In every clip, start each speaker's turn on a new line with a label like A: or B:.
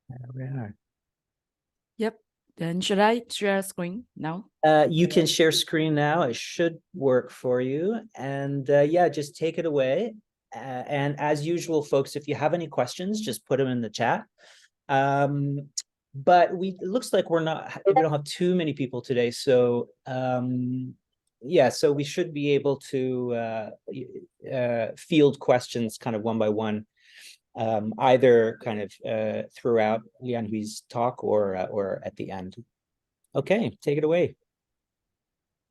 A: There we are.
B: Yep. Then should I share screen now?
A: You can share screen now. It should work for you. And yeah, just take it away. And as usual, folks, if you have any questions, just put them in the chat. But it looks like we don't have too many people today. So yeah, so we should be able to field questions kind of one by one. Either kind of throughout Lianhui's talk or at the end. Okay, take it away.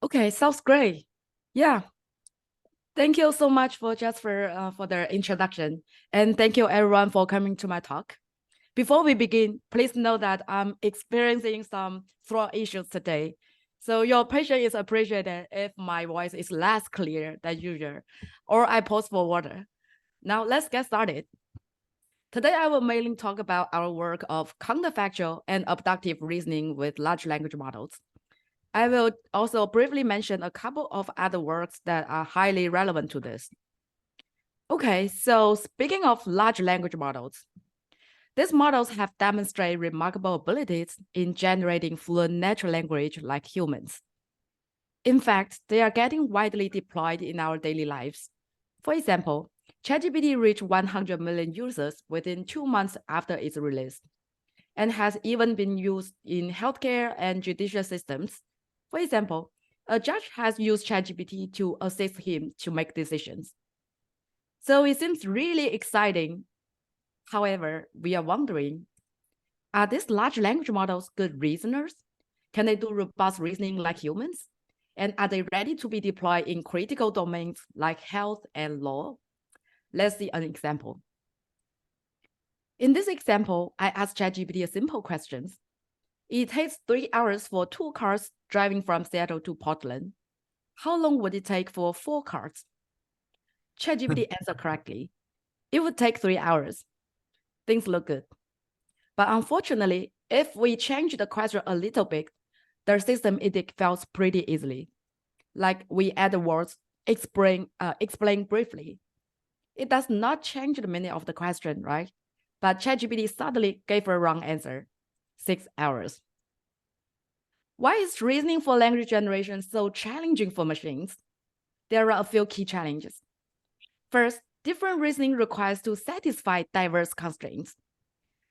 B: Okay, sounds great. Yeah. Thank you so much for Jasper for the introduction. And thank you everyone for coming to my talk. Before we begin, please know that I'm experiencing some throat issues today. So your patience is appreciated if my voice is less clear than usual, or I pause for water. Now let's get started. Today, I will mainly talk about our work of counterfactual and abductive reasoning with large language models. I will also briefly mention a couple of other works that are highly relevant to this. Okay, so speaking of large language models, these models have demonstrated remarkable abilities in generating fluent natural language like humans. In fact, they are getting widely deployed in our daily lives. For example, ChatGPT reached 100 million users within 2 months after its release, and has even been used in healthcare and judicial systems. For example, a judge has used ChatGPT to assist him to make decisions. So it seems really exciting. However, we are wondering, are these large language models good reasoners? Can they do robust reasoning like humans? And are they ready to be deployed in critical domains like health and law? Let's see an example. In this example, I asked ChatGPT a simple question. It takes 3 hours for 2 cars driving from Seattle to Portland. How long would it take for 4 cars? ChatGPT answered correctly. It would take 3 hours. Things look good. But unfortunately, if we change the question a little bit, the system it fails pretty easily. Like we add the words explain briefly. It does not change the meaning of the question, right? But ChatGPT suddenly gave a wrong answer. 6 hours. Why is reasoning for language generation so challenging for machines? There are a few key challenges. First, different reasoning requires to satisfy diverse constraints.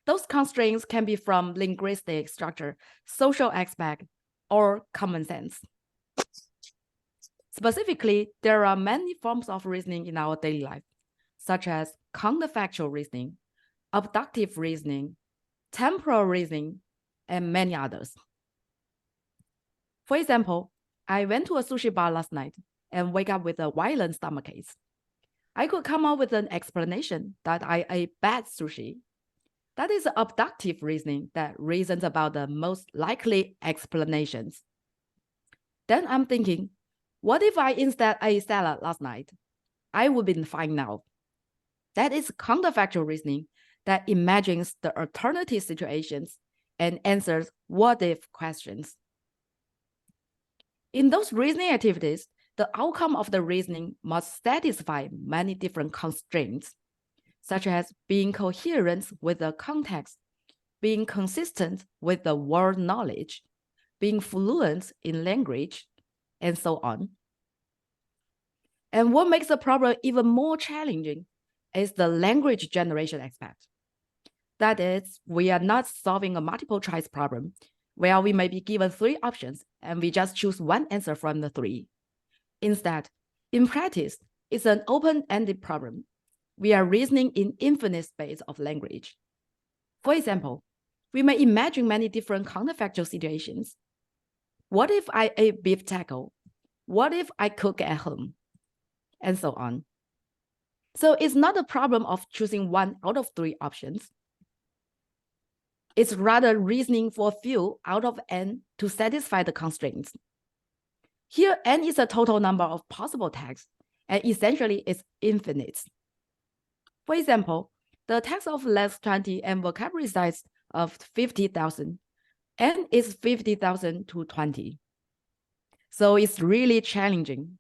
B: Those constraints can be from linguistic structure, social aspect, or common sense. Specifically, there are many forms of reasoning in our daily life, such as counterfactual reasoning, abductive reasoning, temporal reasoning, and many others. For example, I went to a sushi bar last night and wake up with a violent stomachache. I could come up with an explanation that I ate bad sushi. That is abductive reasoning that reasons about the most likely explanations. Then I'm thinking, what if I instead ate salad last night? I would be fine now. That is counterfactual reasoning that imagines the alternative situations and answers what-if questions. In those reasoning activities, the outcome of the reasoning must satisfy many different constraints, such as being coherent with the context, being consistent with the word knowledge, being fluent in language, and so on. And what makes the problem even more challenging is the language generation aspect. That is, we are not solving a multiple choice problem where we may be given 3 options and we just choose one answer from the 3. Instead, in practice, it's an open-ended problem. We are reasoning in infinite space of language. For example, we may imagine many different counterfactual situations. What if I ate beef taco? What if I cook at home? And so on. So it's not a problem of choosing 1 out of 3 options. It's rather reasoning for a few out of n to satisfy the constraints. Here, n is a total number of possible texts, and essentially it's infinite. For example, the text of less 20 and vocabulary size of 50,000, n is 50,000 to 20. So it's really challenging.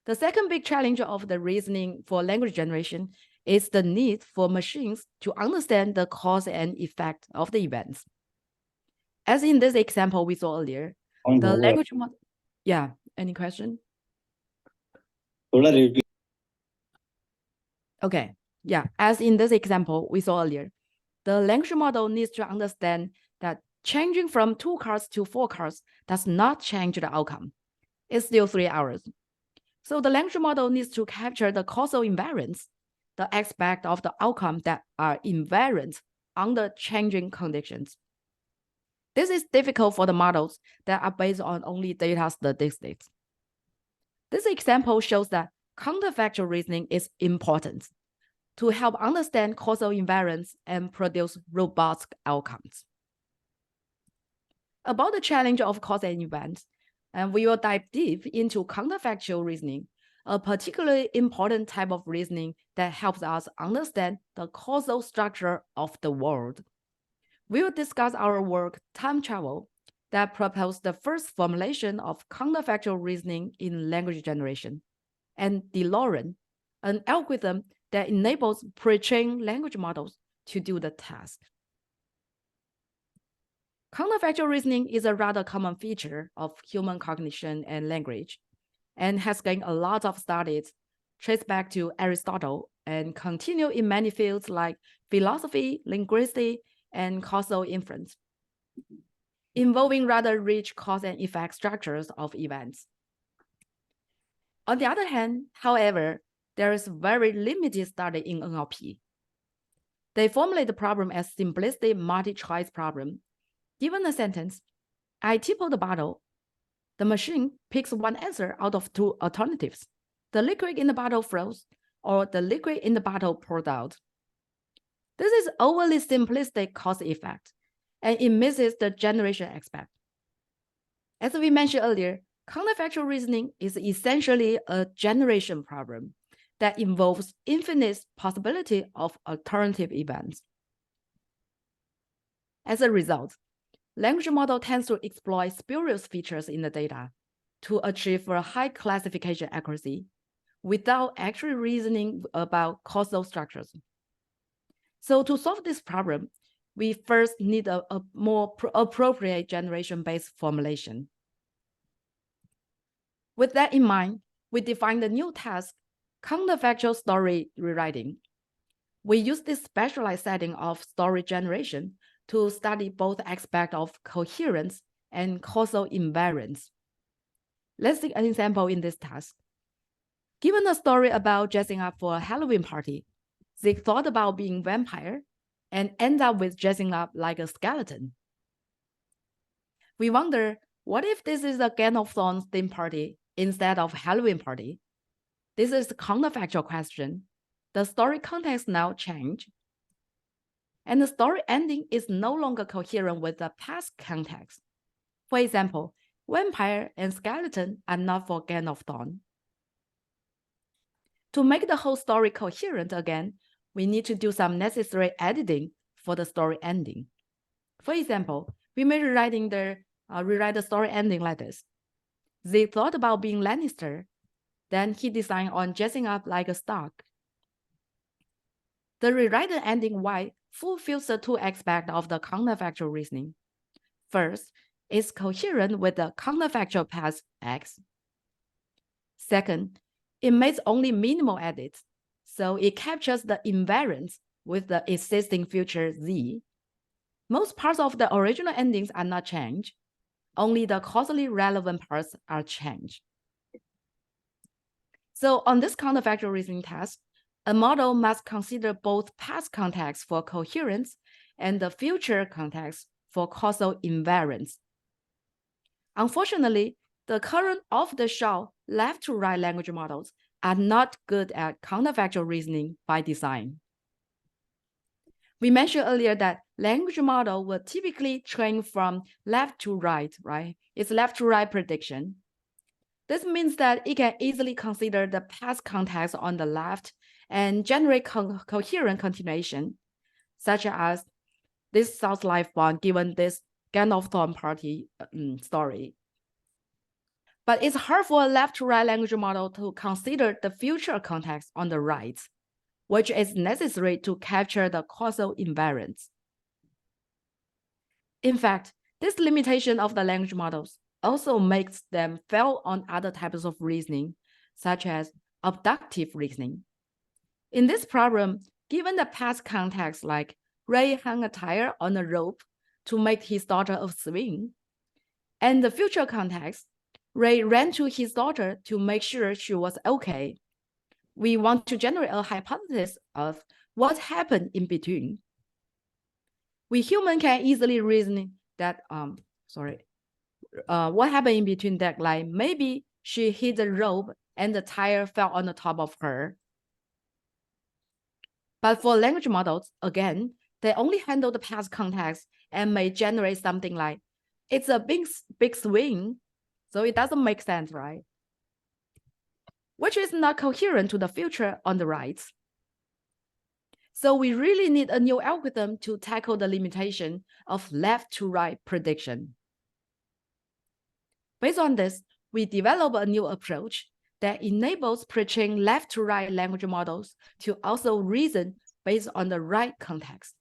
B: The second big challenge of the reasoning for language generation is the need for machines to understand the cause and effect of the events. As in this example we saw earlier, the language model. Yeah, any question? Okay, yeah, as in this example we saw earlier, the language model needs to understand that changing from 2 cars to 4 cars does not change the outcome. It's still 3 hours. So the language model needs to capture the causal invariance, the aspect of the outcome that are invariant under changing conditions. This is difficult for the models that are based on only data statistics. This example shows that counterfactual reasoning is important to help understand causal invariance and produce robust outcomes. About the challenge of cause and event, and we will dive deep into counterfactual reasoning, a particularly important type of reasoning that helps us understand the causal structure of the world. We will discuss our work, Time Travel, that proposed the first formulation of counterfactual reasoning in language generation, and DeLorean, an algorithm that enables pre-trained language models to do the task. Counterfactual reasoning is a rather common feature of human cognition and language, and has gained a lot of studies traced back to Aristotle and continue in many fields like philosophy, linguistics, and causal inference, involving rather rich cause and effect structures of events. On the other hand, however, there is very limited study in NLP. They formulate the problem as simplistic multi-choice problem. Given a sentence, I tipple the bottle. The machine picks one answer out of 2 alternatives. The liquid in the bottle flows, or the liquid in the bottle poured out. This is overly simplistic cause effect, and it misses the generation aspect. As we mentioned earlier, counterfactual reasoning is essentially a generation problem that involves infinite possibility of alternative events. As a result, language model tends to exploit spurious features in the data to achieve a high classification accuracy without actually reasoning about causal structures. So to solve this problem, we first need a more appropriate generation-based formulation. With that in mind, we define the new task, counterfactual story rewriting. We use this specialized setting of story generation to study both aspects of coherence and causal invariance. Let's take an example in this task. Given a story about dressing up for a Halloween party, they thought about being vampire and end up with dressing up like a skeleton. We wonder, what if this is a Game of Thrones theme party instead of Halloween party? This is a counterfactual question. The story context now change, and the story ending is no longer coherent with the past context. For example, vampire and skeleton are not for Game of Thrones. To make the whole story coherent again, we need to do some necessary editing for the story ending. For example, we may rewrite the story ending like this. They thought about being Lannister, then he decided on dressing up like a Stark. The rewritten ending Y fulfills the 2 aspects of the counterfactual reasoning. First, it's coherent with the counterfactual past X. Second, it makes only minimal edits, so it captures the invariance with the existing future Z. Most parts of the original endings are not changed. Only the causally relevant parts are changed. So on this counterfactual reasoning task, a model must consider both past context for coherence and the future context for causal invariance. Unfortunately, the current off-the-shelf left-to-right language models are not good at counterfactual reasoning by design. We mentioned earlier that language model will typically train from left to right, right? It's left-to-right prediction. This means that it can easily consider the past context on the left and generate coherent continuation, such as this sounds like fun given this Game of Thrones party story. But it's hard for a left-to-right language model to consider the future context on the right, which is necessary to capture the causal invariance. In fact, this limitation of the language models also makes them fail on other types of reasoning, such as abductive reasoning. In this problem, given the past context like Ray hung a tire on a rope to make his daughter swing, and the future context, Ray ran to his daughter to make sure she was okay, we want to generate a hypothesis of what happened in between. We human can easily reason that, what happened in between that, like maybe she hit the rope and the tire fell on the top of her. But for language models, again, they only handle the past context and may generate something like, it's a big swing, so it doesn't make sense, right? Which is not coherent to the future on the right. So we really need a new algorithm to tackle the limitation of left to right prediction. Based on this, we develop a new approach that enables pre-trained left to right language models to also reason based on the right context.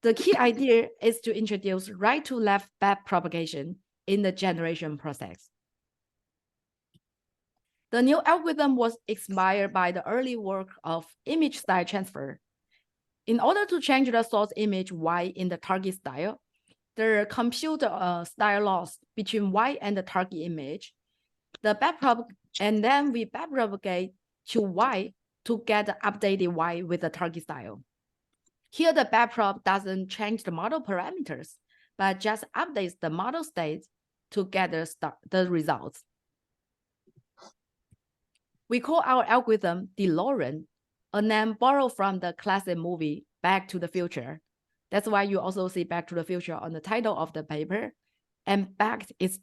B: The key idea is to introduce right to left backpropagation in the generation process. The new algorithm was inspired by the early work of image style transfer. In order to change the source image Y in the target style, the compute style loss between Y and the target image, and then we backpropagate to Y to get the updated Y with the target style. Here, the backprop doesn't change the model parameters, but just updates the model state to get the results. We call our algorithm DeLorean, a name borrowed from the classic movie Back to the Future. That's why you also see Back to the Future on the title of the paper. And back is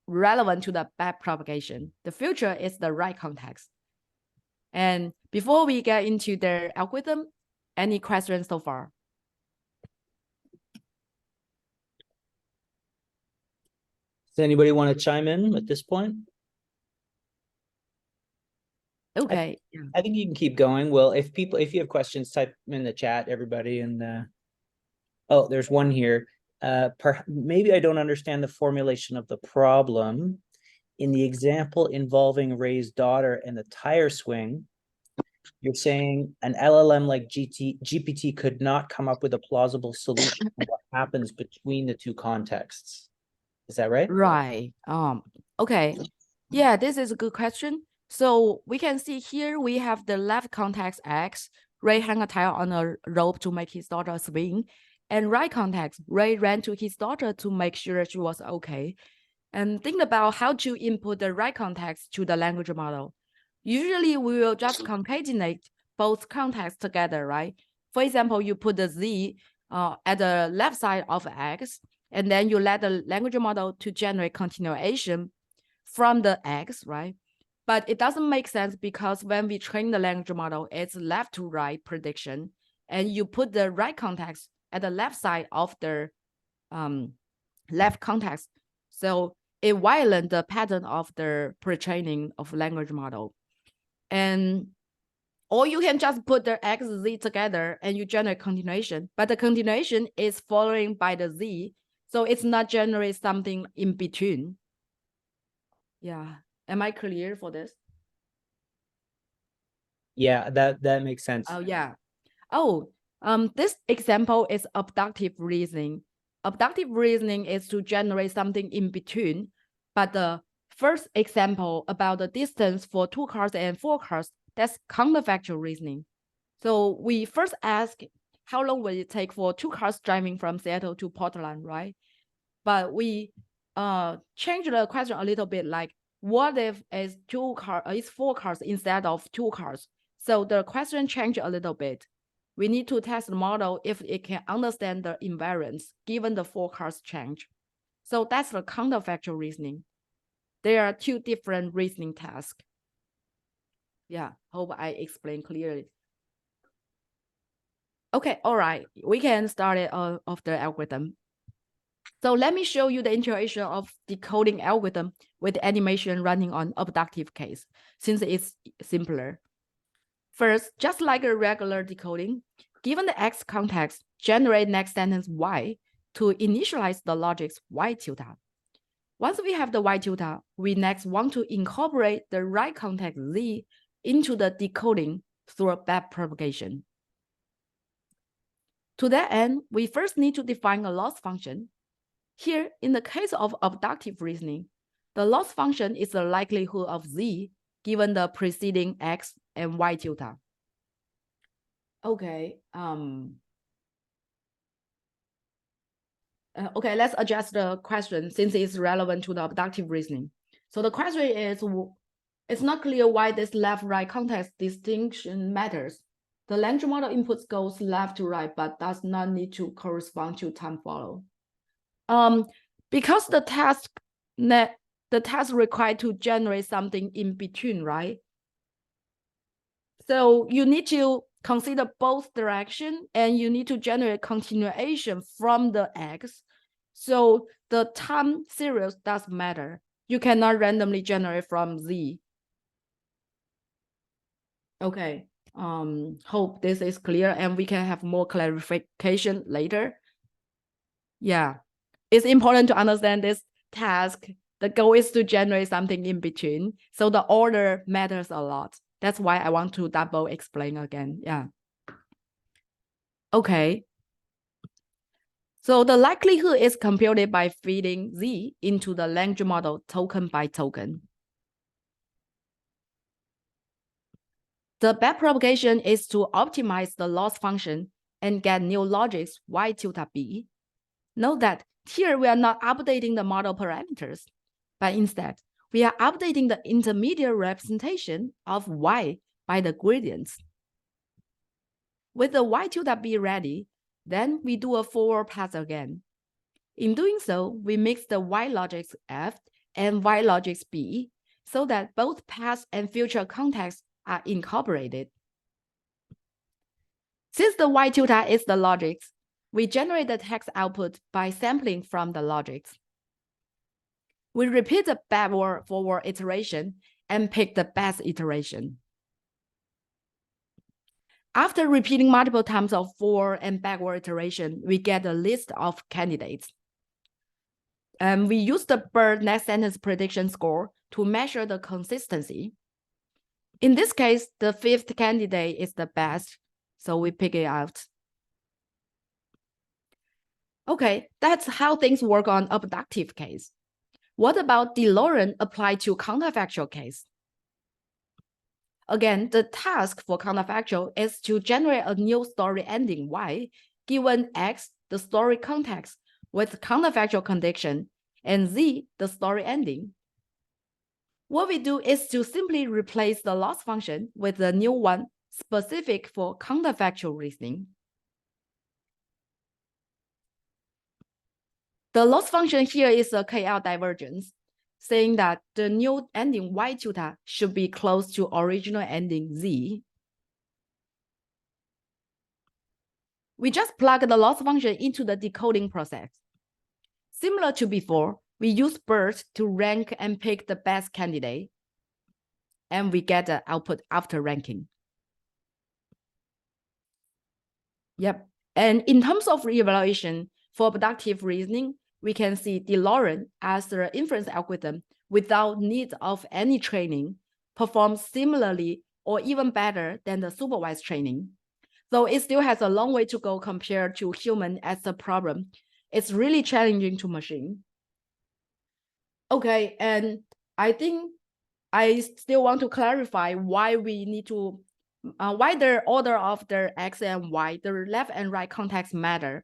B: relevant to the backpropagation. The future is the right context. And before we get into the algorithm, any questions so far?
A: Does anybody want to chime in at this point?
B: Okay.
A: I think you can keep going. Well, if you have questions, type in the chat, everybody. And oh, there's one here. Maybe I don't understand the formulation of the problem. In the example involving Ray's daughter and the tire swing, you're saying an LLM like GPT could not come up with a plausible solution to what happens between the two contexts. Is that right?
B: Right. Okay. Yeah, this is a good question. So we can see here we have the left context X, Ray hung a tire on a rope to make his daughter swing. And right context, Ray ran to his daughter to make sure she was okay. And think about how to input the right context to the language model. Usually we will just concatenate both contexts together, right? For example, you put the Z at the left side of X, and then you let the language model to generate continuation from the X, right? But it doesn't make sense because when we train the language model, it's left to right prediction, and you put the right context at the left side of the left context. So it violates the pattern of the pre-training of language model. And or you can just put the X, Z together and you generate continuation, but the continuation is following by the Z. So it's not generate something in between. Yeah. Am I clear for this?
A: Yeah, that makes sense.
B: Oh, yeah. Oh, this example is abductive reasoning. Abductive reasoning is to generate something in between, but the first example about the distance for 2 cars and 4 cars, that's counterfactual reasoning. So we first ask, how long will it take for 2 cars driving from Seattle to Portland, right? But we change the question a little bit, like, what if it's 4 cars instead of 2 cars? So the question changed a little bit. We need to test the model if it can understand the invariance given the 4 cars change. So that's the counterfactual reasoning. There are 2 different reasoning tasks. Yeah, hope I explained clearly. Okay, all right, we can start it of the algorithm. So let me show you the integration of decoding algorithm with animation running on abductive case, since it's simpler. First, just like a regular decoding, given the X context, generate next sentence Y to initialize the logic's Y tilde. Once we have the Y tilde, we next want to incorporate the right context Z into the decoding through a backpropagation. To that end, we first need to define a loss function. Here, in the case of abductive reasoning, the loss function is the likelihood of Z given the preceding X and Y tilde. Okay, okay, let's address the question since it's relevant to the abductive reasoning. So the question is, it's not clear why this left-right context distinction matters. The language model inputs goes left to right, but does not need to correspond to time follow. Because the task required to generate something in between, right? So you need to consider both direction and you need to generate continuation from the X. So the time series does matter. You cannot randomly generate from Z. Okay, hope this is clear and we can have more clarification later. Yeah, it's important to understand this task. The goal is to generate something in between. So the order matters a lot. That's why I want to double explain again. Yeah. Okay. So the likelihood is computed by feeding Z into the language model token by token. The backpropagation is to optimize the loss function and get new logics Y tilde B. Note that here we are not updating the model parameters, but instead we are updating the intermediate representation of Y by the gradients. With the Y tilde B ready, then we do a forward pass again. In doing so, we mix the Y logics F and Y logics B so that both past and future contexts are incorporated. Since the Y tilde is the logics, we generate the text output by sampling from the logics. We repeat the backward-forward iteration and pick the best iteration. After repeating multiple times of forward and backward iteration, we get a list of candidates. And we use the BERT next sentence prediction score to measure the consistency. In this case, the fifth candidate is the best, so we pick it out. Okay, that's how things work on abductive case. What about DeLorean applied to counterfactual case? Again, the task for counterfactual is to generate a new story ending Y, given X, the story context, with counterfactual condition, and Z, the story ending. What we do is to simply replace the loss function with a new one specific for counterfactual reasoning. The loss function here is a KL divergence, saying that the new ending Y tilde should be close to original ending Z. We just plug the loss function into the decoding process. Similar to before, we use BERT to rank and pick the best candidate, and we get the output after ranking. Yep, and in terms of evaluation for abductive reasoning, we can see DeLorean as the inference algorithm without need of any training performs similarly or even better than the supervised training. Though it still has a long way to go compared to human as a problem, it's really challenging to machine. Okay, and I think I still want to clarify why we need to, why the order of the X and Y, the left and right context matter.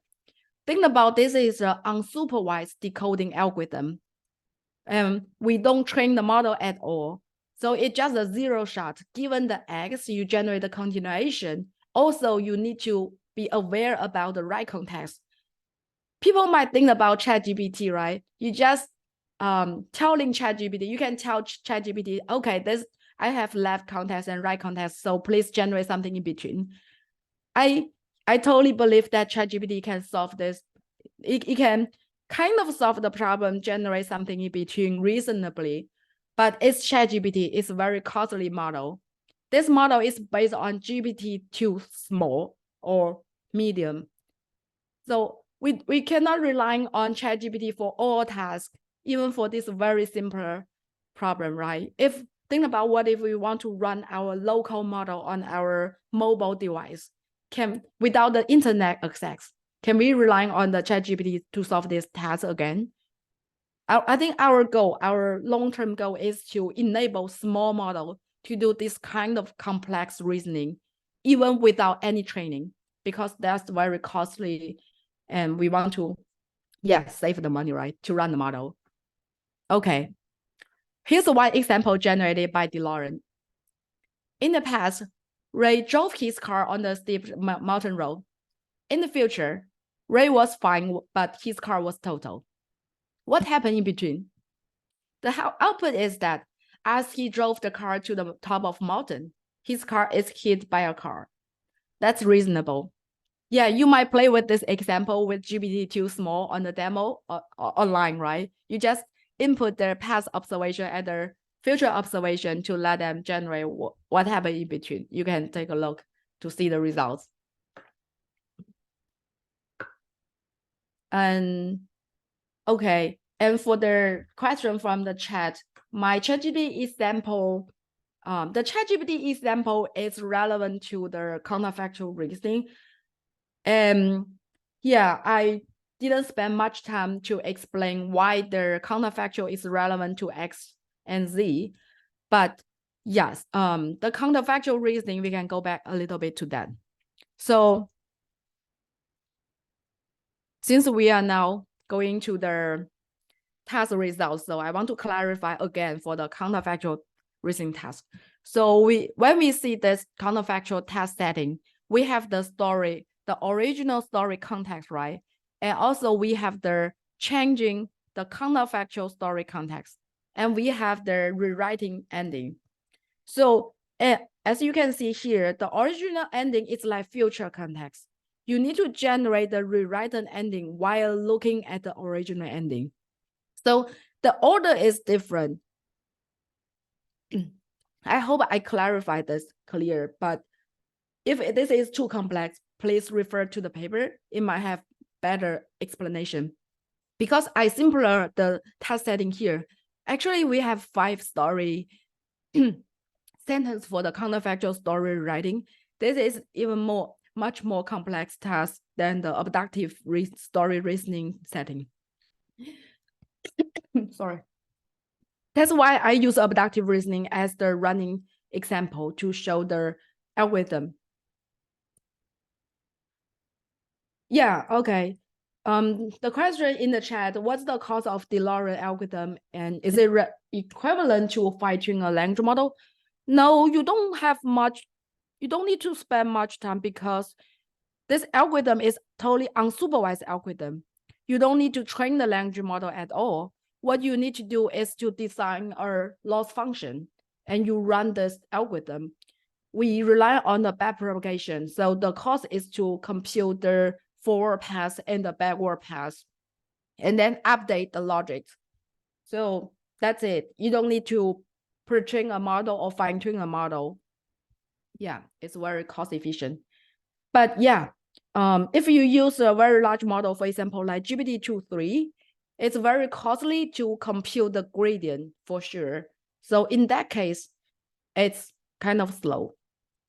B: Think about this is an unsupervised decoding algorithm. We don't train the model at all. So it's just a zero shot. Given the X, you generate the continuation. Also, you need to be aware about the right context. People might think about ChatGPT, right? You just telling ChatGPT, you can tell ChatGPT, okay, I have left context and right context, so please generate something in between. I totally believe that ChatGPT can solve this. It can kind of solve the problem, generate something in between reasonably, but it's ChatGPT, it's a very costly model. this model is based on GPT-2 small or medium. So we cannot rely on ChatGPT for all tasks, even for this very simple problem, right? Think about what if we want to run our local model on our mobile device, without the internet access, can we rely on the ChatGPT to solve this task again? I think our long-term goal is to enable small model to do this kind of complex reasoning, even without any training, because that's very costly. And we want to, save the money, right, to run the model. Okay, here's one example generated by DeLorean. In the past, Ray drove his car on the steep mountain road. In the future, Ray was fine, but his car was total. What happened in between? The output is that as he drove the car to the top of mountain, his car is hit by a car. That's reasonable. Yeah, you might play with this example with GPT-2 small on the demo online, right? You just input their past observation and their future observation to let them generate what happened in between. You can take a look to see the results. And okay, and for the question from the chat, my ChatGPT example, the ChatGPT example is relevant to the counterfactual reasoning. Yeah, I didn't spend much time to explain why the counterfactual is relevant to X and Z, but yes, the counterfactual reasoning, we can go back a little bit to that. So since we are now going to the task results, so I want to clarify again for the counterfactual reasoning task. So when we see this counterfactual task setting, we have the story, the original story context, right? And also we have the changing the counterfactual story context, and we have the rewriting ending. So as you can see here, the original ending is like future context. You need to generate the rewritten ending while looking at the original ending. So the order is different. I hope I clarified this clear, but if this is too complex, please refer to the paper. It might have better explanation. Because I simpler the task setting here, actually we have 5 story sentence for the counterfactual story writing. This is even much more complex task than the abductive story reasoning setting. Sorry. That's why I use abductive reasoning as the running example to show the algorithm. Yeah, okay. The question in the chat, what's the cost of DeLorean algorithm, and is it equivalent to fine-tuning a language model? No, you don't need to spend much time because this algorithm is totally unsupervised algorithm. You don't need to train the language model at all. What you need to do is to design a loss function and you run this algorithm. We rely on the backpropagation. So the cost is to compute the forward pass and the backward pass and then update the logic. So that's it. You don't need to pre-train a model or fine-tune a model. Yeah, it's very cost efficient. But yeah, if you use a very large model, for example, like GPT-2.3, it's very costly to compute the gradient for sure. So in that case, it's kind of slow.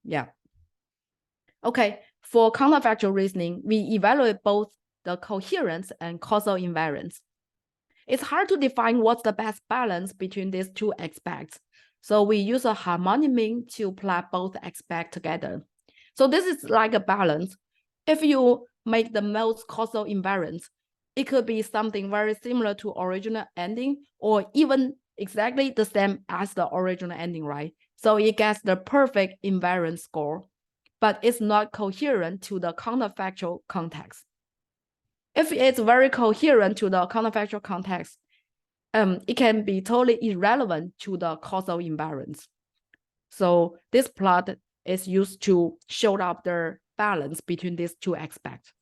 B: Yeah. Okay, for counterfactual reasoning, we evaluate both the coherence and causal invariance. It's hard to define what's the best balance between these two aspects. So we use a harmonic mean to plot both aspects together. So this is like a balance. If you make the most causal invariance, it could be something very similar to original ending or even exactly the same as the original ending, right? So it gets the perfect invariance score, but it's not coherent to the counterfactual context. If it's very coherent to the counterfactual context, it can be totally irrelevant to the causal invariance. So this plot is used to show up the balance between these two aspects.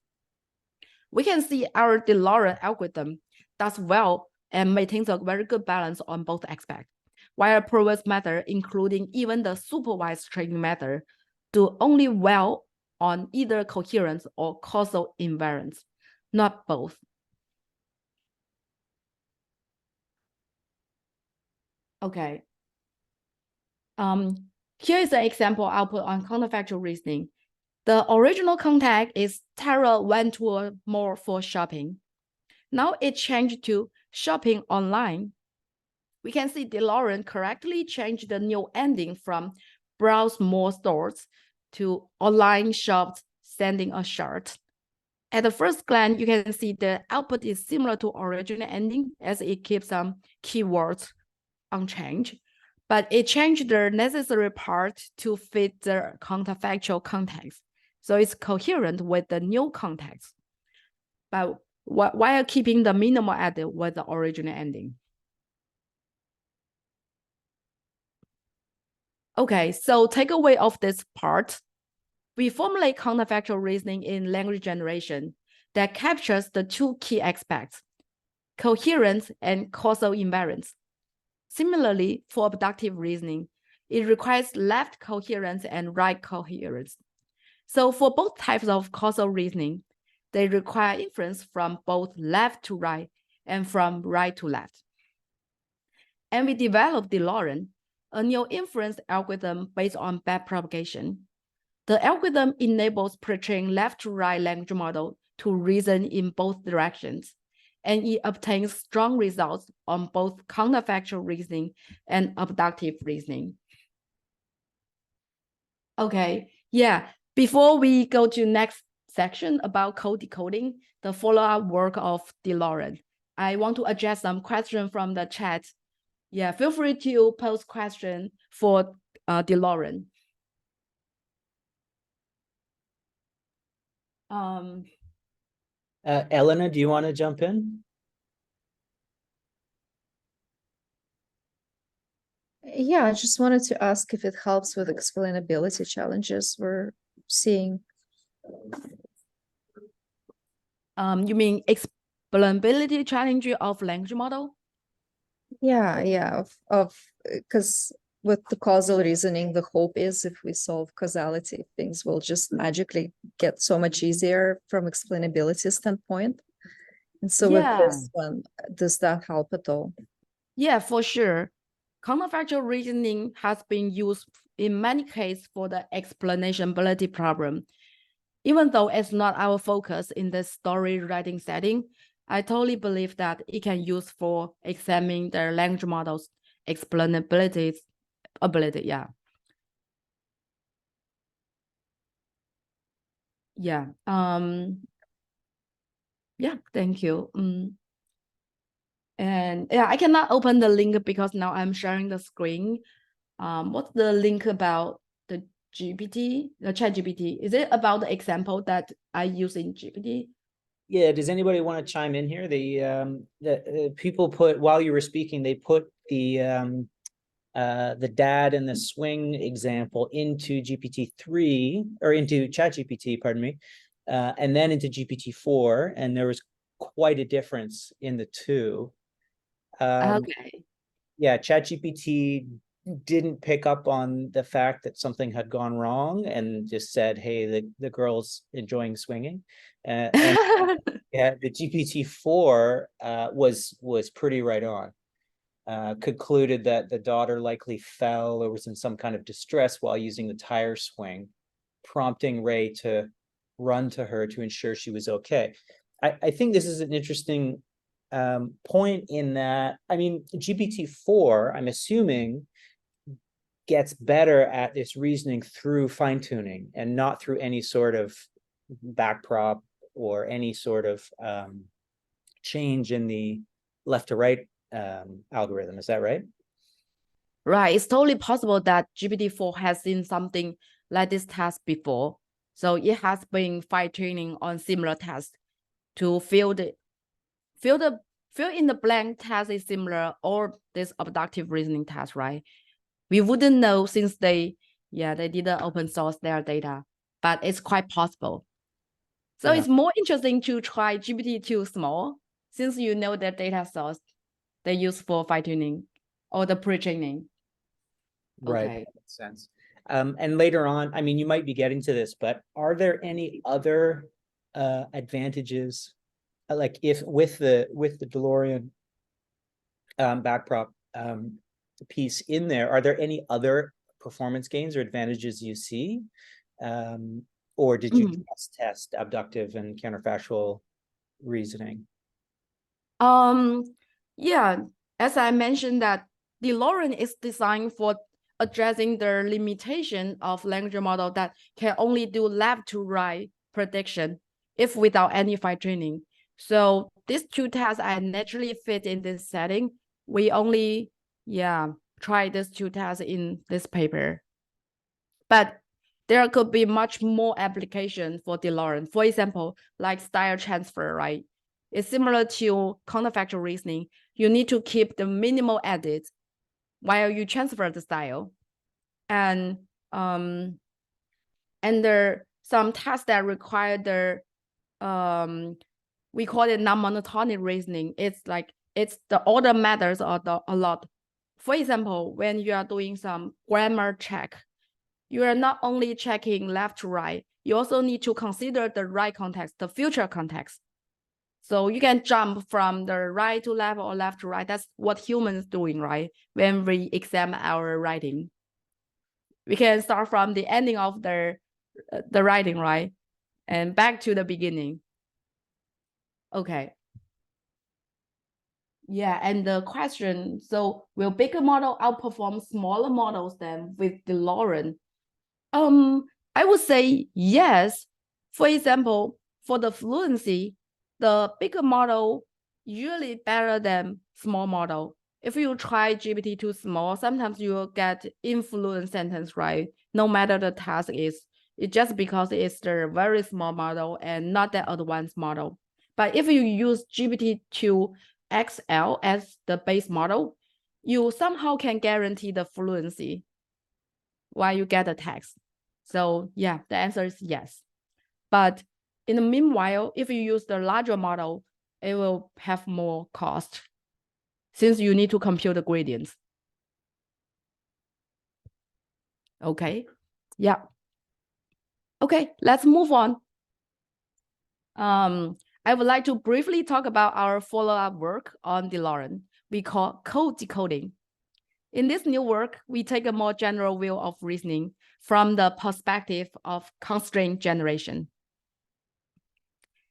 B: We can see our DeLorean algorithm does well and maintains a very good balance on both aspects. while previous method, including even the supervised training method, do only well on either coherence or causal invariance, not both. Okay. Here is an example output on counterfactual reasoning. The original context is Tara went to a mall for shopping. Now it changed to shopping online. We can see DeLorean correctly changed the new ending from browse more stores to online shops sending a shirt. At the first glance, you can see the output is similar to original ending as it keeps some keywords unchanged, but it changed the necessary part to fit the counterfactual context. So it's coherent with the new context, but while keeping the minimal edit with the original ending. Okay, so takeaway of this part, we formulate counterfactual reasoning in language generation that captures the two key aspects, coherence and causal invariance. Similarly, for abductive reasoning, it requires left coherence and right coherence. So for both types of causal reasoning, they require inference from both left to right and from right to left. And we developed DeLorean, a new inference algorithm based on backpropagation. The algorithm enables pre-trained left to right language model to reason in both directions, and it obtains strong results on both counterfactual reasoning and abductive reasoning. Okay, yeah, before we go to next section about code decoding, the follow-up work of DeLorean, I want to address some questions from the chat. Yeah, feel free to post question for DeLorean.
A: Elena, do you want to jump in?
C: Yeah, I just wanted to ask if it helps with explainability challenges we're seeing.
B: You mean explainability challenge of language model?
C: Yeah, because with the causal reasoning, the hope is if we solve causality, things will just magically get so much easier from explainability standpoint. And so with this one, does that help at all?
B: Yeah, for sure. Counterfactual reasoning has been used in many cases for the explainability problem. Even though it's not our focus in the story writing setting, I totally believe that it can use for examining the language model's explainability ability. Yeah. Yeah. Yeah, thank you. And yeah, I cannot open the link because now I'm sharing the screen. What's the link about the GPT, the ChatGPT? Is it about the example that I use in GPT?
A: Yeah, does anybody want to chime in here? The people put, while you were speaking, they put the dad and the swing example into GPT-3 or into ChatGPT, pardon me, and then into GPT-4, and there was quite a difference in the two.
B: Okay.
A: Yeah, ChatGPT didn't pick up on the fact that something had gone wrong and just said, hey, the girl's enjoying swinging. And yeah, the GPT-4 was pretty right on. Concluded that the daughter likely fell or was in some kind of distress while using the tire swing, prompting Ray to run to her to ensure she was okay. I think this is an interesting point in that, I mean, GPT-4, I'm assuming, gets better at its reasoning through fine-tuning and not through any sort of backprop or any sort of change in the left to right algorithm. Is that right?
B: Right. It's totally possible that GPT-4 has seen something like this task before. So it has been fine-tuning on similar tasks to fill in the blank task is similar or this abductive reasoning task, right? We wouldn't know since they didn't open source their data, but it's quite possible. So it's more interesting to try GPT-2 small, since you know their data source they use for fine-tuning or the pre-training.
A: Right,
B: Okay.
A: that makes sense. And later on, I mean, you might be getting to this, but are there any other advantages, like if with the DeLorean backprop piece in there, are there any other performance gains or advantages you see? Or did you just test abductive and counterfactual reasoning?
B: Yeah, as I mentioned that DeLorean is designed for addressing the limitation of language model that can only do left to right prediction if without any fine tuning. So these two tests are naturally fit in this setting. We only, try these two tests in this paper. But there could be much more application for DeLorean. For example, like style transfer, right? It's similar to counterfactual reasoning. You need to keep the minimal edits while you transfer the style. And there are some tasks that require the we call it non-monotonic reasoning. It's the order matters a lot. For example, when you are doing some grammar check, you are not only checking left to right, you also need to consider the right context, the future context. So you can jump from the right to left or left to right. That's what humans doing, right? When we examine our writing, we can start from the ending of the writing, right? And back to the beginning. Okay. Yeah, and the question, so will bigger model outperform smaller models than with DeLorean? I would say yes. For example, for the fluency, the bigger model usually better than small model. If you try GPT too small, sometimes you will get influent sentence, right? No matter the task is, it's just because it's the very small model and not the advanced model. But if you use GPT-2 XL as the base model, you somehow can guarantee the fluency while you get the text. So yeah, the answer is yes. But in the meanwhile, if you use the larger model, it will have more cost since you need to compute the gradients. Okay, yeah. Okay, let's move on. I would like to briefly talk about our follow-up work on DeLorean we call code decoding. In this new work, we take a more general view of reasoning from the perspective of constraint generation.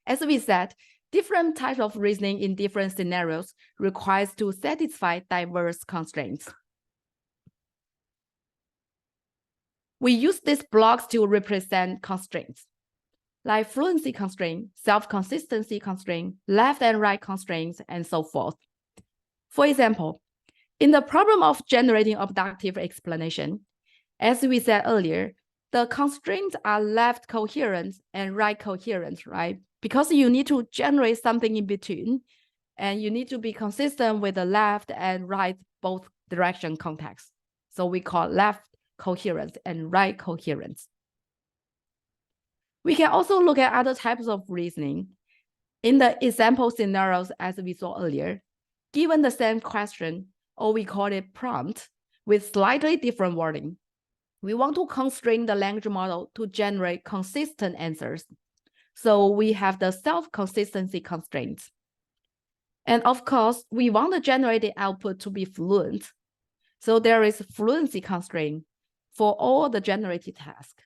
B: As we said, different types of reasoning in different scenarios requires to satisfy diverse constraints. We use these blocks to represent constraints, like fluency constraint, self-consistency constraint, left and right constraints, and so forth. For example, in the problem of generating abductive explanation, as we said earlier, the constraints are left coherent and right coherent, right? Because you need to generate something in between, and you need to be consistent with the left and right both direction context. So we call left coherence and right coherence. We can also look at other types of reasoning. In the example scenarios, as we saw earlier, given the same question, or we call it prompt, with slightly different wording, we want to constrain the language model to generate consistent answers. So we have the self-consistency constraints. And of course, we want the generated output to be fluent. So there is fluency constraint for all the generated tasks.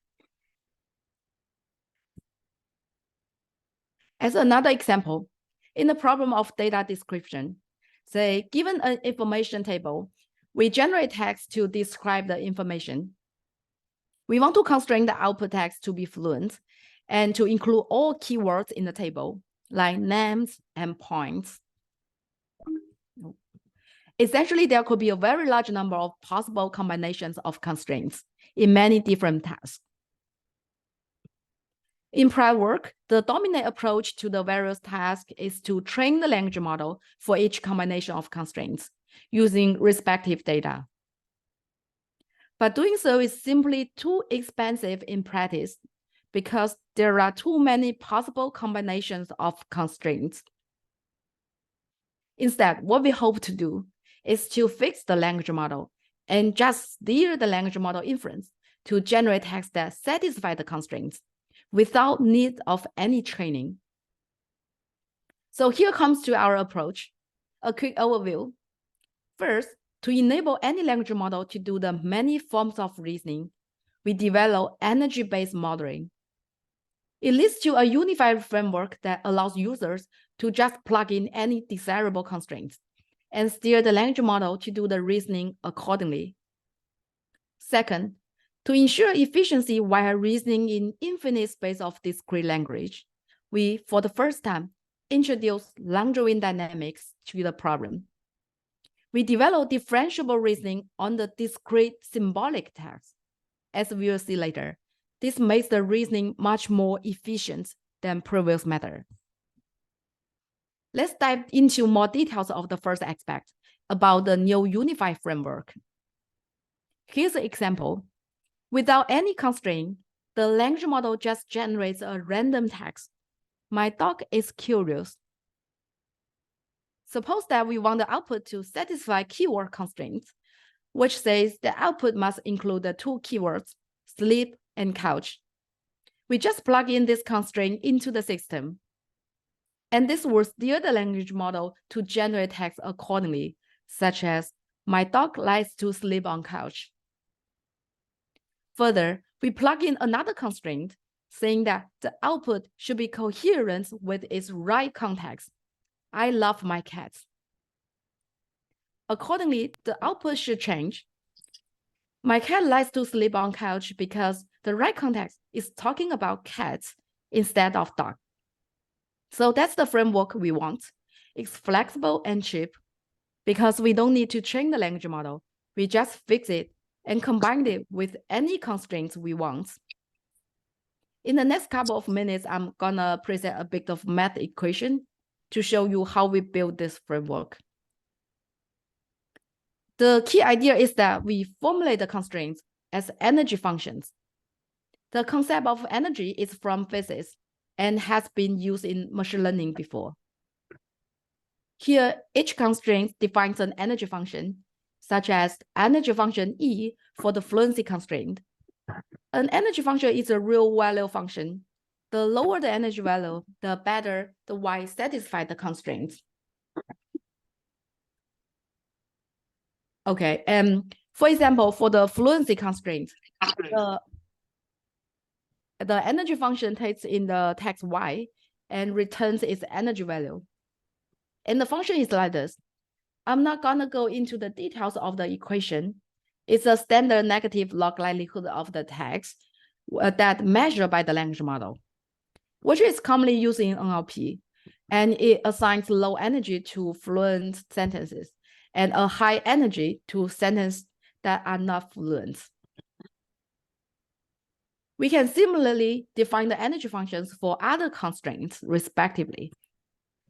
B: As another example, in the problem of data description, say, given an information table, we generate text to describe the information. We want to constrain the output text to be fluent and to include all keywords in the table, like names and points. Essentially, there could be a very large number of possible combinations of constraints in many different tasks. In prior work, the dominant approach to the various tasks is to train the language model for each combination of constraints using respective data. But doing so is simply too expensive in practice because there are too many possible combinations of constraints. Instead, what we hope to do is to fix the language model and just steer the language model inference to generate text that satisfy the constraints without need of any training. So here comes to our approach, a quick overview. First, to enable any language model to do the many forms of reasoning, we develop energy-based modeling. It leads to a unified framework that allows users to just plug in any desirable constraints and steer the language model to do the reasoning accordingly. Second, to ensure efficiency while reasoning in infinite space of discrete language, we, for the first time, introduce long-join dynamics to the problem. We develop differentiable reasoning on the discrete symbolic text. As we will see later, this makes the reasoning much more efficient than previous method. Let's dive into more details of the first aspect about the new unified framework. Here's an example. Without any constraint, the language model just generates a random text. My dog is curious. Suppose that we want the output to satisfy keyword constraints, which says the output must include the two keywords, sleep and couch. We just plug in this constraint into the system. And this will steer the language model to generate text accordingly, such as, my dog likes to sleep on couch. Further, we plug in another constraint, saying that the output should be coherent with its right context. I love my cats. Accordingly, the output should change. My cat likes to sleep on couch because the right context is talking about cats instead of dog. So that's the framework we want. It's flexible and cheap because we don't need to train the language model. We just fix it and combine it with any constraints we want. In the next couple of minutes, I'm gonna present a bit of math equation to show you how we build this framework. The key idea is that we formulate the constraints as energy functions. The concept of energy is from physics and has been used in machine learning before. Here, each constraint defines an energy function, such as energy function E for the fluency constraint. An energy function is a real value function. The lower the energy value, the better the Y satisfies the constraints. Okay, for example, for the fluency constraint, the energy function takes in the text Y and returns its energy value. And the function is like this. I'm not gonna go into the details of the equation. It's a standard negative log likelihood of the text that measured by the language model, which is commonly used in NLP, and it assigns low energy to fluent sentences and a high energy to sentences that are not fluent. We can similarly define the energy functions for other constraints, respectively.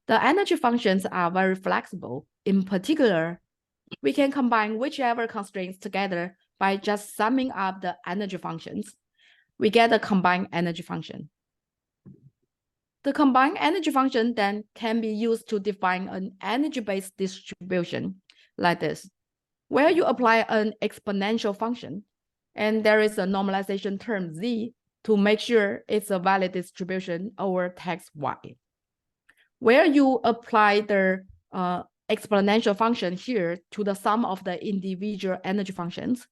B: The energy functions are very flexible. In particular, we can combine whichever constraints together by just summing up the energy functions. We get a combined energy function. The combined energy function then can be used to define an energy-based distribution like this, where you apply an exponential function, and there is a normalization term Z to make sure it's a valid distribution over text Y. Where you apply the exponential function here to the sum of the individual energy functions,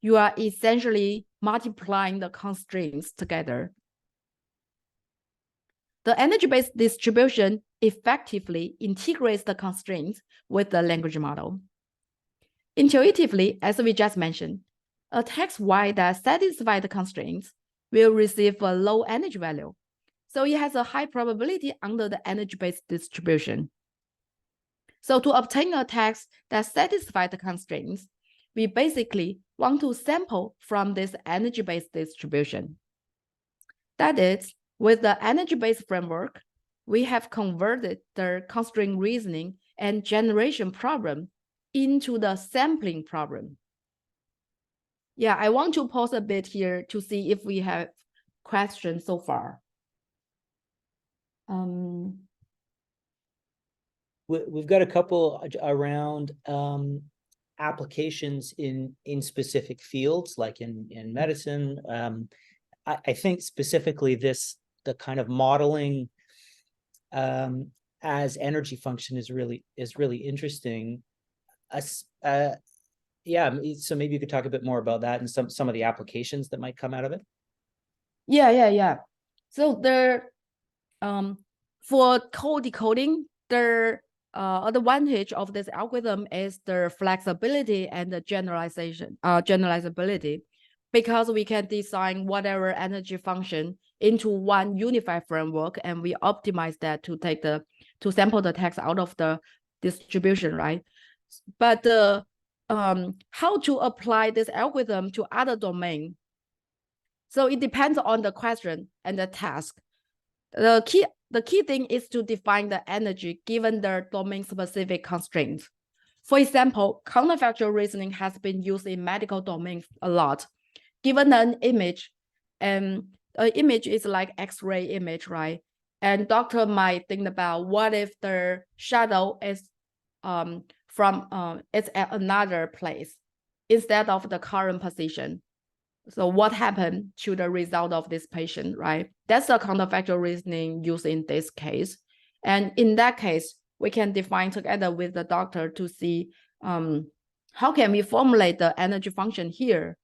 B: you are essentially multiplying the constraints together. The energy-based distribution effectively integrates the constraints with the language model. Intuitively, as we just mentioned, a text Y that satisfies the constraints will receive a low energy value, so it has a high probability under the energy-based distribution. So to obtain a text that satisfies the constraints, we basically want to sample from this energy-based distribution. That is, with the energy-based framework, we have converted the constraint reasoning and generation problem into the sampling problem. Yeah, I want to pause a bit here to see if we have questions so far.
A: we've got a couple around applications in specific fields, like in medicine. I think specifically the kind of modeling as energy function is really interesting. Yeah, so maybe you could talk a bit more about that and some of the applications that might come out of it.
B: Yeah. So for code decoding, the advantage of this algorithm is the flexibility and the generalizability, because we can design whatever energy function into one unified framework, and we optimize that to sample the text out of the distribution, right? But how to apply this algorithm to other domain? So it depends on the question and the task. The key thing is to define the energy given the domain-specific constraints. For example, counterfactual reasoning has been used in medical domains a lot. Given an image, and an image is like X-ray image, right? And doctor might think about what if the shadow is it's at another place instead of the current position. So what happened to the result of this patient, right? That's the counterfactual reasoning used in this case. And in that case, we can define together with the doctor to see how can we formulate the energy function here,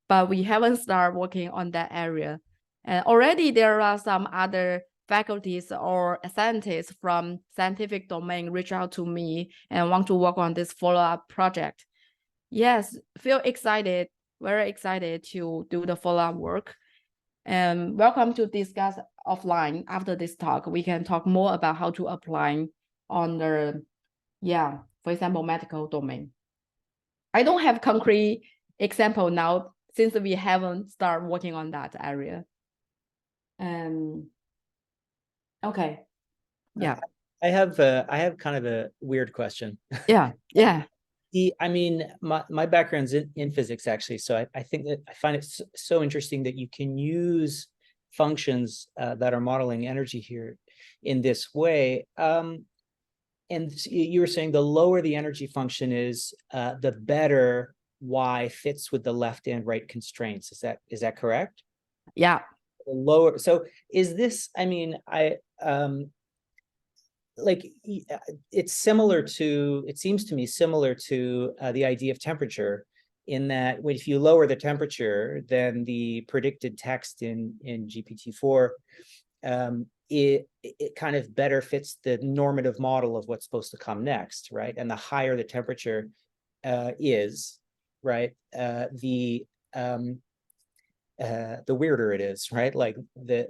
B: but we haven't started working on that area. And already there are some other faculties or scientists from scientific domain reach out to me and want to work on this follow-up project. Yes, feel excited, very excited to do the follow-up work. And welcome to discuss offline after this talk. We can talk more about how to apply on the, for example, medical domain. I don't have concrete example now since we haven't started working on that area. Okay, yeah.
A: I have kind of a weird question.
B: Yeah.
A: I mean, my background's in physics, actually, so I think that I find it so interesting that you can use functions that are modeling energy here in this way. And you were saying the lower the energy function is, the better Y fits with the left and right constraints. Is that correct?
B: Yeah.
A: The lower. So is this? I mean, like it seems to me similar to the idea of temperature, in that if you lower the temperature, then the predicted text in GPT-4 it kind of better fits the normative model of what's supposed to come next, right? And the higher the temperature is, right, the weirder it is, right? Like the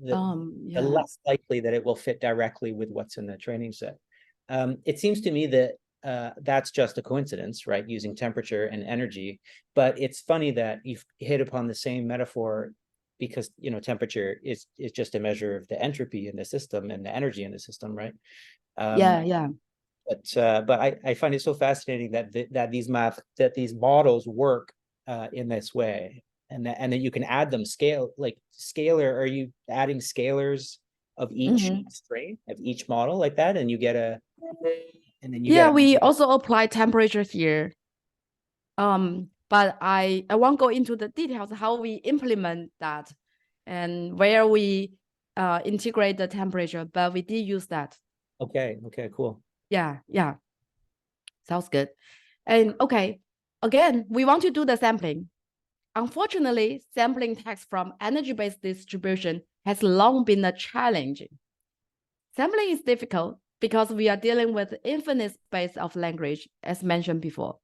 A: less likely that it will fit directly with what's in the training set. It seems to me that that's just a coincidence, right? Using temperature and energy, but it's funny that you've hit upon the same metaphor, because temperature is just a measure of the entropy in the system and the energy in the system, right?
B: Yeah.
A: But I find it so fascinating that these models work in this way. And that you can add them scalar. Are you adding scalars of each constraint of each model like that, and you get
B: we also apply temperature here. But I won't go into the details how we implement that and where we integrate the temperature, but we did use that.
A: Okay, cool.
B: Yeah. Sounds good. And okay, again, we want to do the sampling. Unfortunately, sampling text from energy-based distribution has long been a challenge. Sampling is difficult because we are dealing with infinite space of language, as mentioned before.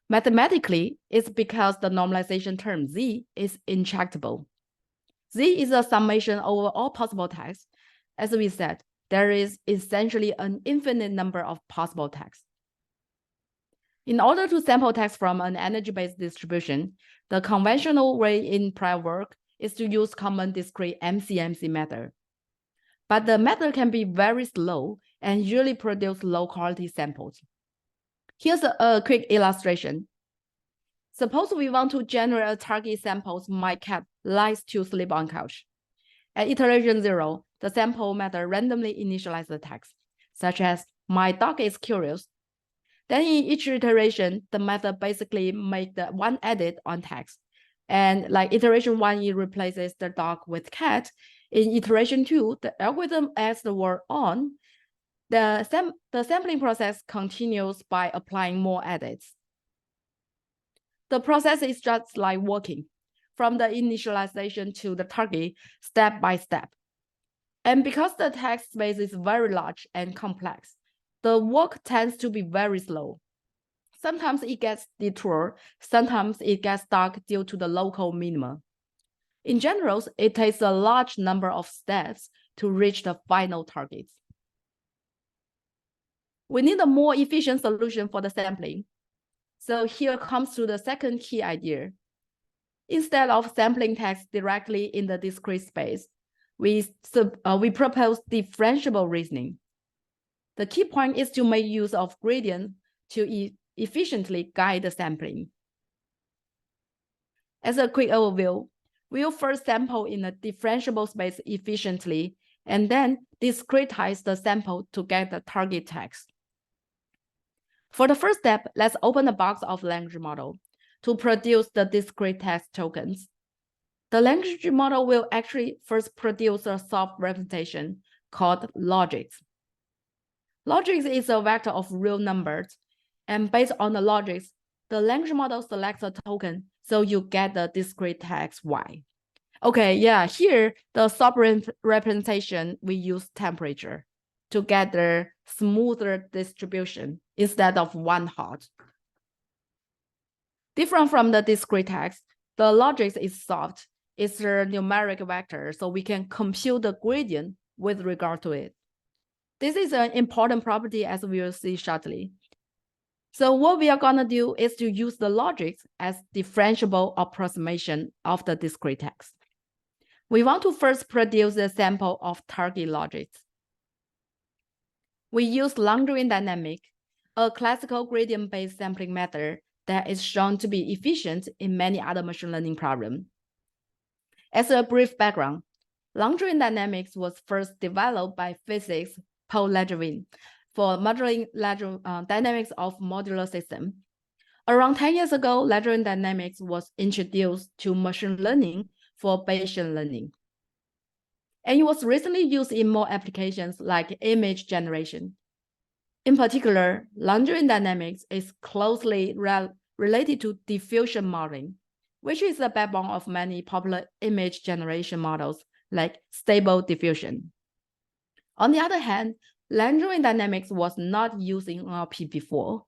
B: Mathematically, it's because the normalization term Z is intractable. Z is a summation over all possible texts. As we said, there is essentially an infinite number of possible texts. In order to sample text from an energy-based distribution, the conventional way in prior work is to use common discrete MCMC method. But the method can be very slow and usually produce low-quality samples. Here's a quick illustration. Suppose we want to generate a target samples my cat likes to sleep on couch. At iteration 0, the sample method randomly initializes the text, such as my dog is curious. Then in each iteration, the method basically make the one edit on text. And like iteration 1, it replaces the dog with cat. In iteration 2, the algorithm adds the word on. The sampling process continues by applying more edits. The process is just like walking from the initialization to the target step by step. And because the text space is very large and complex, the walk tends to be very slow. Sometimes it gets detoured, sometimes it gets stuck due to the local minima. In general, it takes a large number of steps to reach the final targets. We need a more efficient solution for the sampling. So here comes to the second key idea. Instead of sampling text directly in the discrete space, we propose differentiable reasoning. The key point is to make use of gradients to efficiently guide the sampling. As a quick overview, we'll first sample in a differentiable space efficiently, and then discretize the sample to get the target text. For the first step, let's open the box of language model to produce the discrete text tokens. The language model will actually first produce a soft representation called logics. Logics is a vector of real numbers, and based on the logics, the language model selects a token, so you get the discrete text Y. Okay, yeah, here, the soft representation, we use temperature to get the smoother distribution instead of one hot. Different from the discrete text, the logics is soft. It's a numeric vector, so we can compute the gradient with regard to it. This is an important property, as we will see shortly. So what we are gonna do is to use the logics as differentiable approximation of the discrete text. We want to first produce a sample of target logics. We use Landrian dynamic, a classical gradient-based sampling method that is shown to be efficient in many other machine learning problems. As a brief background, Landrian dynamics was first developed by physicist Paul Langevin for modeling dynamics of modular systems. Around 10 years ago, Landrian dynamics was introduced to machine learning for Bayesian learning. And it was recently used in more applications like image generation. In particular, Landrian dynamics is closely related to diffusion modeling, which is the backbone of many popular image generation models like stable diffusion. On the other hand, Landrian dynamics was not used in NLP before,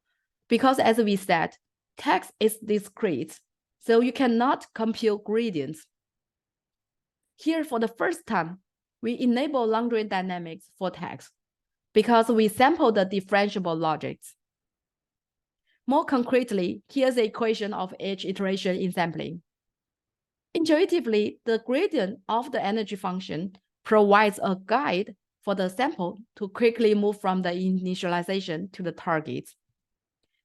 B: because as we said, text is discrete, so you cannot compute gradients. Here, for the first time, we enable Landrian dynamics for text because we sample the differentiable logics. More concretely, here's the equation of each iteration in sampling. Intuitively, the gradient of the energy function provides a guide for the sample to quickly move from the initialization to the target.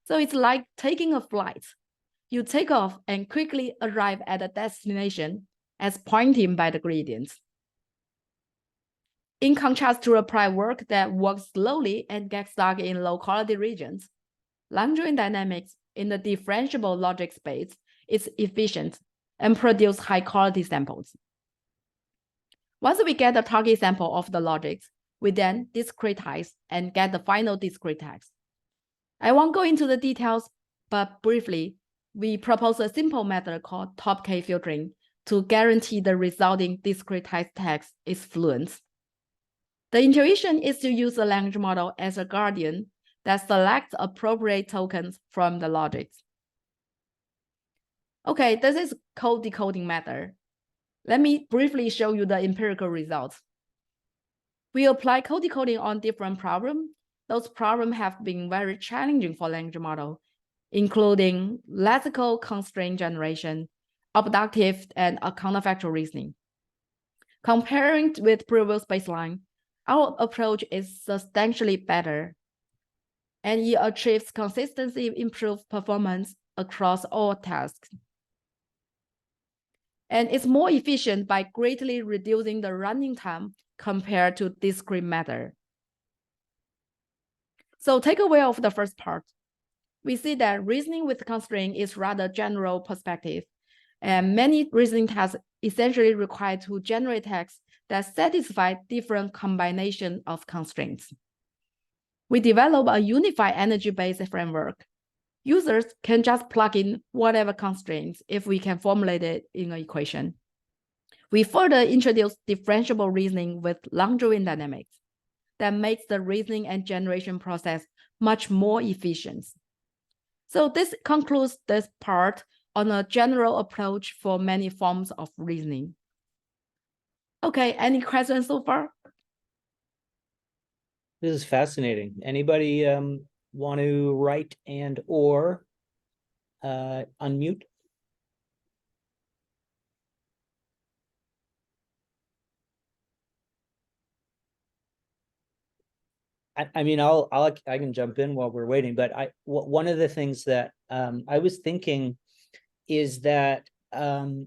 B: So it's like taking a flight. You take off and quickly arrive at the destination as pointed by the gradients. In contrast to applied work that works slowly and gets stuck in low-quality regions, Landrian dynamics in the differentiable logic space is efficient and produces high-quality samples. Once we get the target sample of the logics, we then discretize and get the final discrete text. I won't go into the details, but briefly, we propose a simple method called top K filtering to guarantee the resulting discretized text is fluent. The intuition is to use the language model as a guardian that selects appropriate tokens from the logics. Okay, this is code decoding method. Let me briefly show you the empirical results. We apply code decoding on different problems. Those problems have been very challenging for language model, including lexical constraint generation, abductive and counterfactual reasoning. Comparing with previous baseline, our approach is substantially better, and it achieves consistently improved performance across all tasks. And it's more efficient by greatly reducing the running time compared to discrete method. So takeaway of the first part, we see that reasoning with constraint is rather general perspective, and many reasoning tasks essentially require to generate tasks that satisfy different combination of constraints. We develop a unified energy-based framework. Users can just plug in whatever constraints if we can formulate it in an equation. We further introduce differentiable reasoning with long-driven dynamics that makes the reasoning and generation process much more efficient. So this concludes this part on a general approach for many forms of reasoning. Okay, any questions so far?
A: This is fascinating. Anybody want to write and or unmute? I mean, I can jump in while we're waiting, but one of the things that I was thinking is that to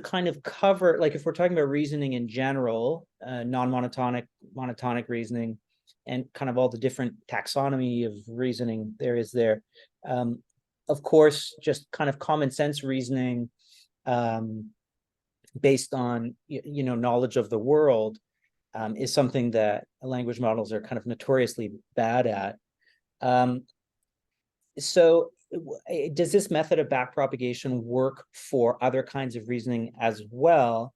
A: kind of cover, like if we're talking about reasoning in general, non-monotonic, monotonic reasoning, and kind of all the different taxonomy of reasoning there is there. Of course, just kind of common sense reasoning based on knowledge of the world is something that language models are kind of notoriously bad at. So does this method of backpropagation work for other kinds of reasoning as well?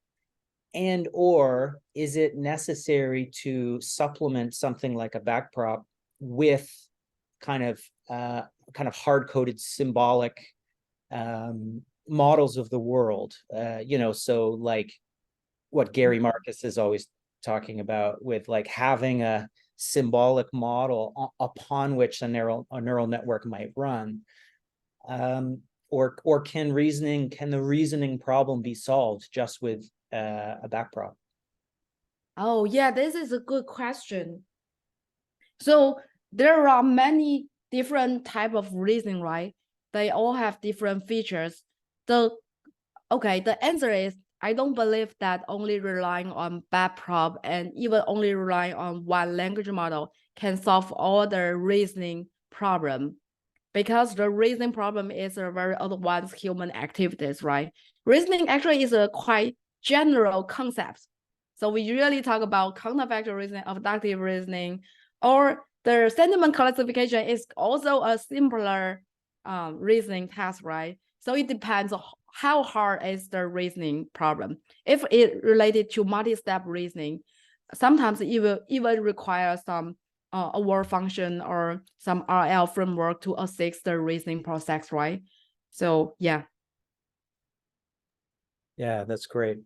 A: And or is it necessary to supplement something like a backprop with kind of hard-coded symbolic models of the world? So like what Gary Marcus is always talking about with like having a symbolic model upon which a neural network might run. Or can the reasoning problem be solved just with a backprop?
B: Oh yeah, this is a good question. So there are many different type of reasoning, right? They all have different features. The answer is I don't believe that only relying on backprop and even only relying on one language model can solve all the reasoning problem, because the reasoning problem is a very advanced human activities, right? Reasoning actually is a quite general concept. So we usually talk about counterfactual reasoning, abductive reasoning, or the sentiment classification is also a simpler reasoning task, right? So it depends on how hard is the reasoning problem. If it related to multi-step reasoning, sometimes it will even require some award function or some RL framework to assist the reasoning process, right? So yeah.
A: Yeah, that's great.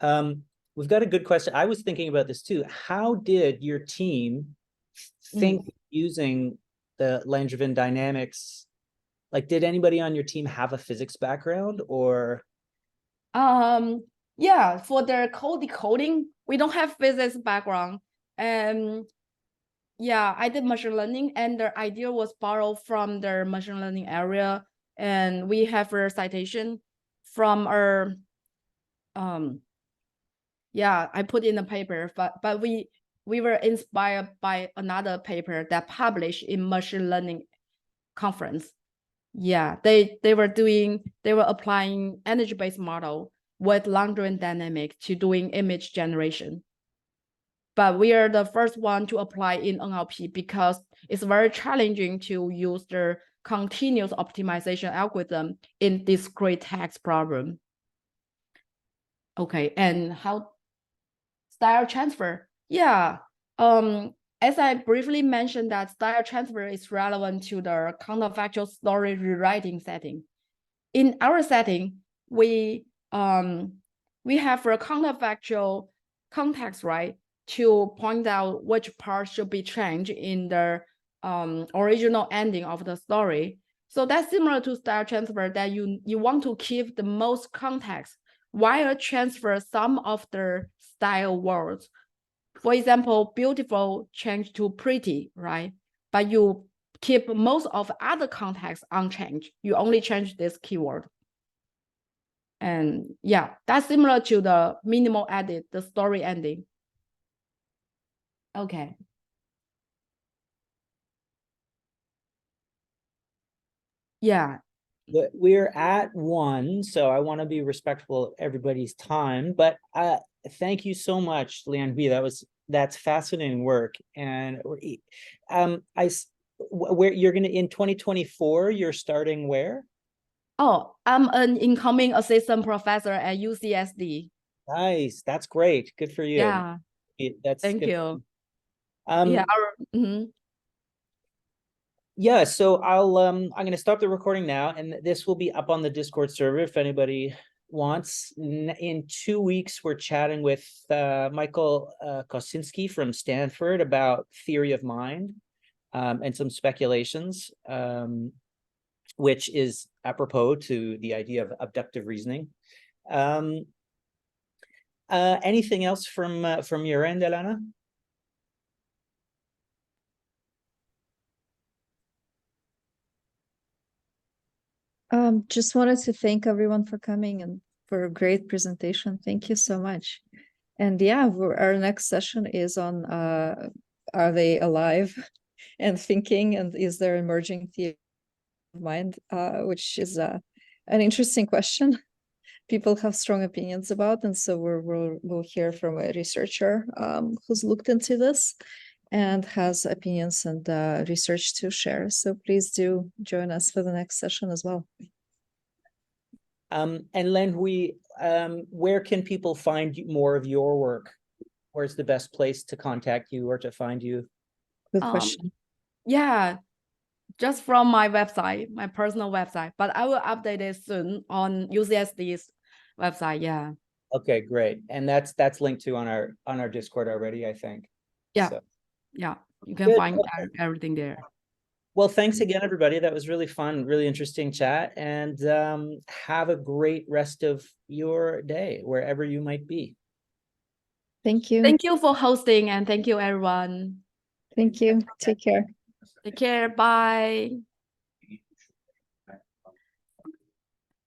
A: We've got a good question. I was thinking about this too. How did your team think using the Langevin dynamics? Like, did anybody on your team have a physics background or?
B: Yeah, for the code decoding, we don't have physics background. Yeah, I did machine learning, and the idea was borrowed from the machine learning area, and we have a citation from our yeah, I put in the paper, but we were inspired by another paper that published in machine learning conference. Yeah, they were applying energy-based model with long-driven dynamic to doing image generation. But we are the first one to apply in NLP because it's very challenging to use the continuous optimization algorithm in discrete text problem. Okay, and how style transfer? Yeah, as I briefly mentioned that style transfer is relevant to the counterfactual story rewriting setting. In our setting, we have a counterfactual context, right, to point out which part should be changed in the original ending of the story. So that's similar to style transfer, that you want to keep the most context while transfer some of the style words. For example, beautiful change to pretty, right? But you keep most of other context unchanged. You only change this keyword. And yeah, that's similar to the minimal edit, the story ending. Okay. Yeah.
A: We're at 1, so I want to be respectful of everybody's time. But thank you so much, Lianhui. That's fascinating work. And where you're gonna in 2024, you're starting where?
B: Oh, I'm an incoming assistant professor at UCSD.
A: Nice, that's great. Good for you.
B: Yeah.
A: That's
B: Thank
A: good.
B: you.
A: Um,
B: Yeah. Mhm.
A: Yeah, so I'm gonna stop the recording now, and this will be up on the Discord server if anybody wants. In 2 weeks, we're chatting with Michael Kosinski from Stanford about theory of mind and some speculations, which is apropos to the idea of abductive reasoning. Anything else from your end, Elena?
C: Just wanted to thank everyone for coming and for a great presentation. Thank you so much. And yeah, our next session is on are they alive and thinking, and is there emerging theory of mind, which is an interesting question. People have strong opinions about, and so we'll hear from a researcher who's looked into this and has opinions and research to share. So please do join us for the next session as well.
A: And Lianhui, where can people find more of your work? Where's the best place to contact you or to find you?
C: Good question.
B: Yeah, just from my website, my personal website, but I will update it soon on UCSD's website. Yeah.
A: Okay, great. And that's linked to on our Discord already, I think.
B: Yeah.
A: So,
B: Yeah. You can
A: good.
B: find everything there.
A: Well, thanks again, everybody. That was really fun, really interesting chat. And have a great rest of your day, wherever you might be.
C: Thank you.
B: Thank you for hosting, and thank you, everyone.
C: Thank you. Take care.
B: Take care. Bye.